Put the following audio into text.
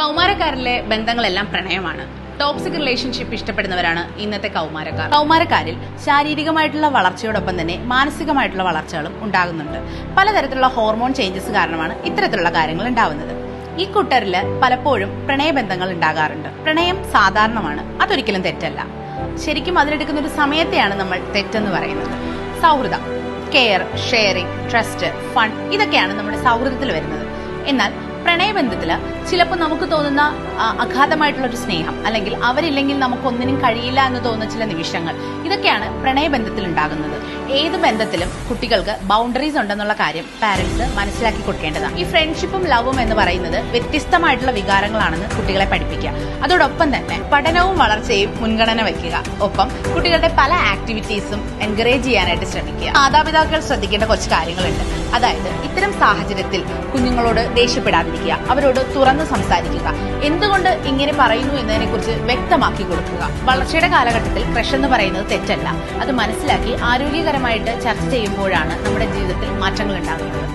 കൗമാരക്കാരിലെ ബന്ധങ്ങളെല്ലാം പ്രണയമാണ്. Toxic relationship ഇഷ്ടപ്പെടുന്നവരാണ് ഇന്നത്തെ കൗമാരക്കാർ. കൗമാരക്കാരിൽ ശാരീരികമായിട്ടുള്ള വളർച്ചയോടൊപ്പം തന്നെ മാനസികമായിട്ടുള്ള വളർച്ചകളും ഉണ്ടാകുന്നുണ്ട്. പലതരത്തിലുള്ള ഹോർമോൺ ചേഞ്ചസ് കാരണമാണ് ഇത്തരത്തിലുള്ള കാര്യങ്ങൾ ഉണ്ടാവുന്നത്. ഈ കൂട്ടരിൽ പലപ്പോഴും പ്രണയബന്ധങ്ങൾ ഉണ്ടാകാറുണ്ട്. പ്രണയം സാധാരണമാണ്, അതൊരിക്കലും തെറ്റല്ല. ശരിക്കും അതിലെടുക്കുന്ന ഒരു സമയത്തെയാണ് നമ്മൾ തെറ്റെന്ന് പറയുന്നത്. സൗഹൃദം, കെയർ, ഷെയറിംഗ്, ട്രസ്റ്റ്, ഫൺ ഇതൊക്കെയാണ് നമ്മുടെ സൗഹൃദത്തിൽ വരുന്നത്. എന്നാൽ പ്രണയബന്ധത്തില് ചിലപ്പോൾ നമുക്ക് തോന്നുന്ന അഗാധമായിട്ടുള്ള ഒരു സ്നേഹം, അല്ലെങ്കിൽ അവരില്ലെങ്കിൽ നമുക്കൊന്നിനും കഴിയില്ല എന്ന് തോന്നുന്ന ചില നിമിഷങ്ങൾ, ഇതൊക്കെയാണ് പ്രണയബന്ധത്തിൽ ഉണ്ടാകുന്നത്. ഏത് ബന്ധത്തിലും കുട്ടികൾക്ക് ബൗണ്ടറീസ് ഉണ്ടെന്നുള്ള കാര്യം പാരന്റ്സ് മനസ്സിലാക്കി കൊടുക്കേണ്ടതാണ്. ഈ ഫ്രണ്ട്ഷിപ്പും ലവും എന്ന് പറയുന്നത് വ്യത്യസ്തമായിട്ടുള്ള വികാരങ്ങളാണെന്ന് കുട്ടികളെ പഠിപ്പിക്കുക. അതോടൊപ്പം തന്നെ പഠനവും വളർച്ചയും മുൻഗണന വയ്ക്കുക. ഒപ്പം കുട്ടികളുടെ പല ആക്ടിവിറ്റീസും എൻകറേജ് ചെയ്യാനായിട്ട് ശ്രമിക്കുക. മാതാപിതാക്കൾ ശ്രദ്ധിക്കേണ്ട കുറച്ച് കാര്യങ്ങളുണ്ട്. അതായത് ഇത്തരം സാഹചര്യത്തിൽ കുഞ്ഞുങ്ങളോട് ദേഷ്യപ്പെടാതിരിക്കുക, അവരോട് തുറന്ന് സംസാരിക്കുക, എന്തുകൊണ്ട് ഇങ്ങനെ പറയുന്നു എന്നതിനെ കുറിച്ച് വ്യക്തമാക്കി കൊടുക്കുക. വളർച്ചയുടെ കാലഘട്ടത്തിൽ ക്രഷ് എന്ന് പറയുന്നത് തെറ്റല്ല. അത് മനസ്സിലാക്കി ആരോഗ്യകരമായിട്ട് ചർച്ച ചെയ്യുമ്പോഴാണ് നമ്മുടെ ജീവിതത്തിൽ മാറ്റങ്ങൾ ഉണ്ടാകുന്നത്.